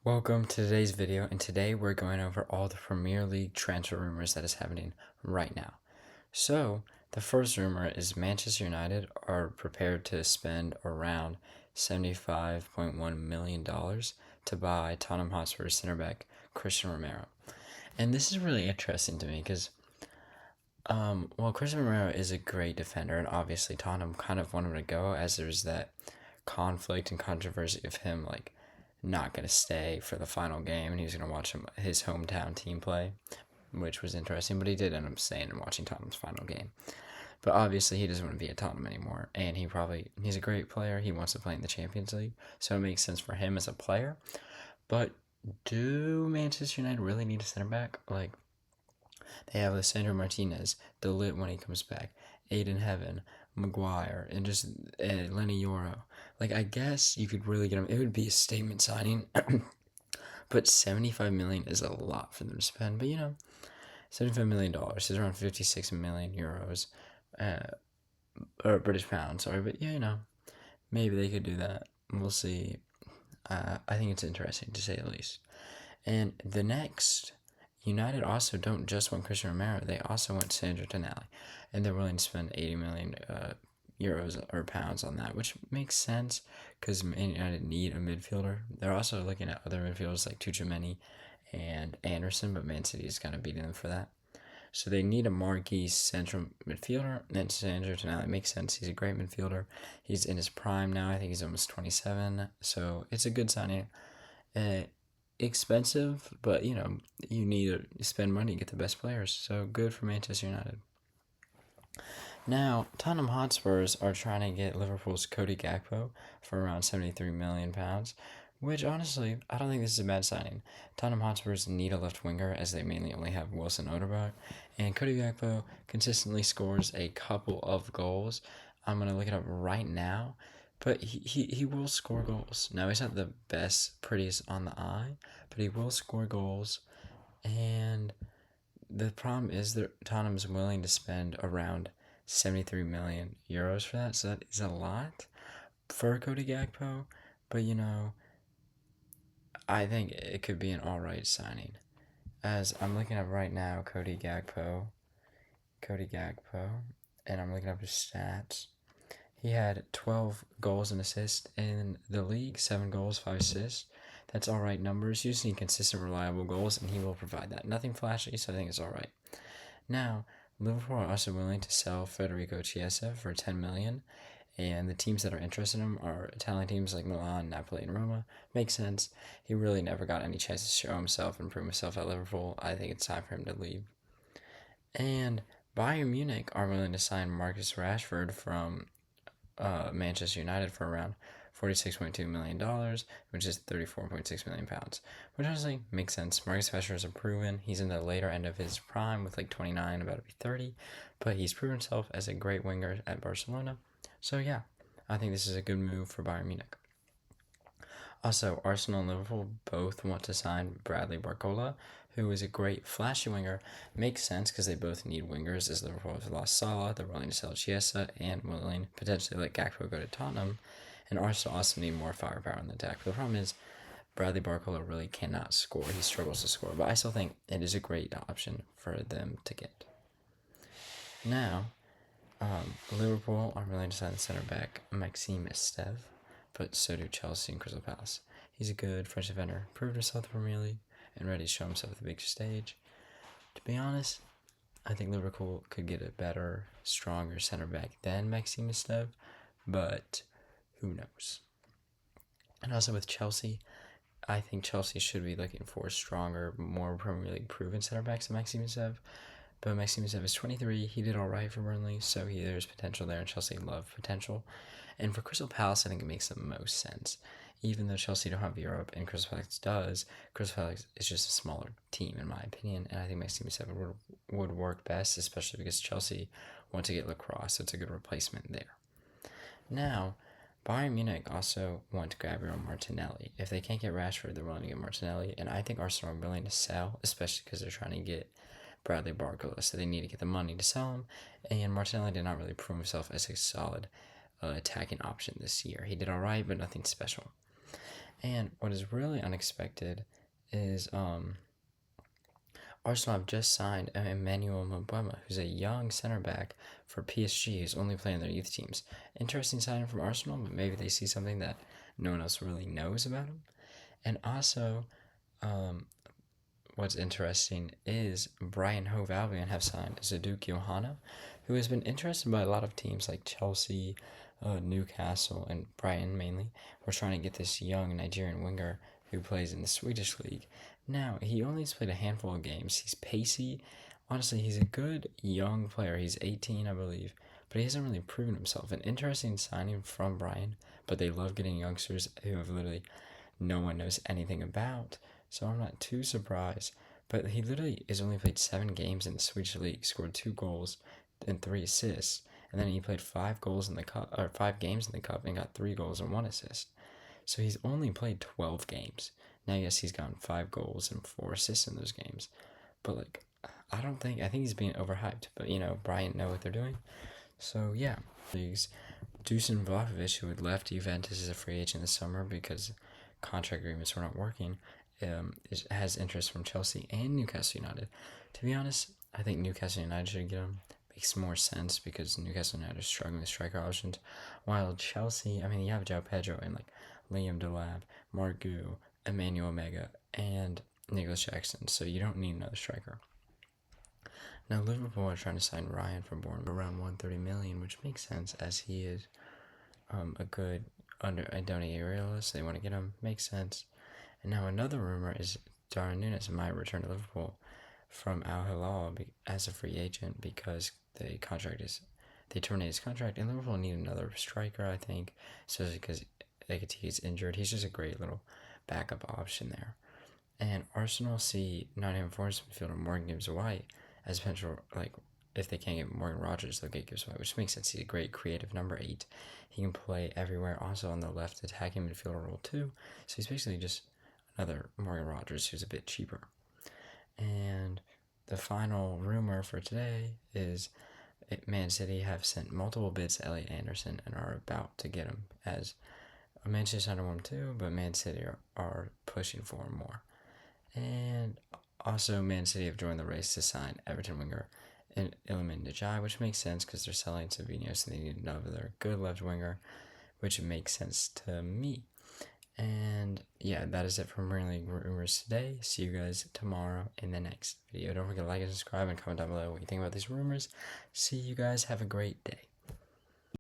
Welcome to today's video, and today we're going over all the Premier League transfer rumors that is happening right now. So, the first rumor is Manchester United are prepared to spend around $75.1 million to buy Tottenham Hotspur center back Christian Romero. And this is really interesting to me because, Christian Romero is a great defender, and obviously Tottenham kind of wanted him to go as there's that conflict and controversy of him, not going to stay for the final game, and he was going to watch his hometown team play, which was interesting. But he did end up staying and watching Tottenham's final game. But obviously, he doesn't want to be at Tottenham anymore, and he's a great player. He wants to play in the Champions League, so it makes sense for him as a player. But do Manchester United really need a center back? They have Lissandro Martinez, the lit when he comes back, Aiden Heaven, Maguire, and just Lenny Yoro. I guess you could really get him. It would be a statement signing, but $75 million is a lot for them to spend. But $75 million is around 56 million euros, or British pounds. Sorry, but maybe they could do that. We'll see. I think it's interesting to say the least. And the next, United also don't just want Christian Romero; they also want Sandro Tonali, and they're willing to spend 80 million euros or pounds on that, which makes sense because Man United need a midfielder. They're also looking at other midfielders like Tuchemeni and Anderson, but Man City is kind of beating them for that. So they need a marquee central midfielder, and Sandro Tonali makes sense. He's a great midfielder. He's in his prime now. I think he's almost 27, so it's a good signing. Expensive, but you need to spend money to get the best players. So good for Manchester United. Now, Tottenham Hotspurs are trying to get Liverpool's Cody Gakpo for around £73 million, which honestly, I don't think this is a bad signing. Tottenham Hotspurs need a left winger as they mainly only have Wilson Odegaard, and Cody Gakpo consistently scores a couple of goals. I'm going to look it up right now, but he will score goals. Now, he's not the best, prettiest on the eye, but he will score goals, and the problem is that Tottenham's willing to spend around 73 million euros for that, so that is a lot for Cody Gakpo, but I think it could be an alright signing. As I'm looking up right now, Cody Gakpo, and I'm looking up his stats. He had 12 goals and assists in the league, 7 goals, 5 assists. That's alright numbers. You just need consistent, reliable goals, and he will provide that. Nothing flashy, so I think it's alright. Now, Liverpool are also willing to sell Federico Chiesa for $10 million, and the teams that are interested in him are Italian teams like Milan, Napoli, and Roma. Makes sense. He really never got any chance to show himself and prove himself at Liverpool. I think it's time for him to leave. And Bayern Munich are willing to sign Marcus Rashford from Manchester United for around $46.2 million, which is 34.6 million pounds, which honestly makes sense. Marcus Rashford is a proven. He's in the later end of his prime with 29, about to be 30, but he's proven himself as a great winger at Barcelona. So yeah, I think this is a good move for Bayern Munich. Also, Arsenal and Liverpool both want to sign Bradley Barcola, who is a great flashy winger. Makes sense because they both need wingers, as Liverpool have lost Salah. They're willing to sell Chiesa and willing potentially let Gakpo go to Tottenham. And Arsenal also need more firepower in the attack. But the problem is Bradley Barcola really cannot score. He struggles to score. But I still think it is a great option for them to get. Now, Liverpool are willing to sign the center back Maxime Esteve, but so do Chelsea and Crystal Palace. He's a good French defender, proved himself in the Premier League, and ready to show himself at the big stage. To be honest, I think Liverpool could get a better, stronger center back than Maxime Esteve, but who knows? And also with Chelsea, I think Chelsea should be looking for stronger, more Premier League proven center backs than Maxime Esteve. But Maxime Esteve is 23. He did all right for Burnley, so there's potential there, and Chelsea love potential. And for Crystal Palace, I think it makes the most sense. Even though Chelsea don't have Europe and Crystal Palace does, Crystal Palace is just a smaller team, in my opinion, and I think Maxime Esteve would work best, especially because Chelsea want to get Lacrosse, so it's a good replacement there. Now, Bayern Munich also want Gabriel Martinelli. If they can't get Rashford, they're willing to get Martinelli, and I think Arsenal are willing to sell, especially because they're trying to get Bradley Barcola, so they need to get the money to sell him, and Martinelli did not really prove himself as a solid attacking option this year. He did all right, but nothing special. And what is really unexpected is Arsenal have just signed Emmanuel Mbeumo, who's a young center back for PSG, who's only playing their youth teams. Interesting signing from Arsenal, but maybe they see something that no one else really knows about him. And also, um, what's interesting is Brian Hove Albion have signed Zaduk Yohana, who has been interested by a lot of teams like Chelsea, Newcastle, and Brighton mainly. We're trying to get this young Nigerian winger who plays in the Swedish league. Now, he only has played a handful of games. He's pacey. Honestly, he's a good young player. He's 18, I believe, but he hasn't really proven himself. An interesting signing from Brian, but they love getting youngsters who have literally no one knows anything about, so I'm not too surprised. But he literally has only played 7 games in the Swedish league, scored 2 goals and 3 assists, and then he played 5 goals in the cup, or 5 games in the cup, and got 3 goals and 1 assist. So he's only played 12 games. Now, yes, he's gotten 5 goals and 4 assists in those games, but like, I think he's being overhyped. But Brian know what they're doing. So yeah, leagues. Dusan Vlahovic, who had left Juventus as a free agent this summer because contract agreements were not working, has interest from Chelsea and Newcastle United. To be honest, I think Newcastle United should get him. Makes more sense because Newcastle United is struggling with striker options, while Chelsea, I mean, you have João Pedro and like Liam Delap, Margu, Emmanuel Mega, and Nicholas Jackson, so you don't need another striker. Now Liverpool are trying to sign Ryan from Bournemouth around 130 million, which makes sense as he is a good under Andoni Areola, so they want to get him. Makes sense. And now another rumor is Darwin Núñez might return to Liverpool from Al Hilal as a free agent because they terminated his contract, and Liverpool need another striker, I think, especially because Ekitike is injured. He's just a great little backup option there. And Arsenal see Nottingham Forest midfielder Morgan Gibbs-White as potential, like, if they can't get Morgan Rogers, they'll get Gibbs-White, which makes sense. He's a great creative number 8. He can play everywhere, also on the left attacking midfielder role too. So he's basically just another Morgan Rogers who's a bit cheaper. And the final rumor for today is Man City have sent multiple bids to Elliot Anderson and are about to get him, as Manchester United want him too, but Man City are pushing for him more. And also, Man City have joined the race to sign Everton winger Iliman Ndiaye, which makes sense because they're selling Savinho, so they need another good left winger, which makes sense to me. And yeah, that is it for Premier League rumors today. See you guys tomorrow in the next video. Don't forget to like and subscribe and comment down below what you think about these rumors. See you guys. Have a great day.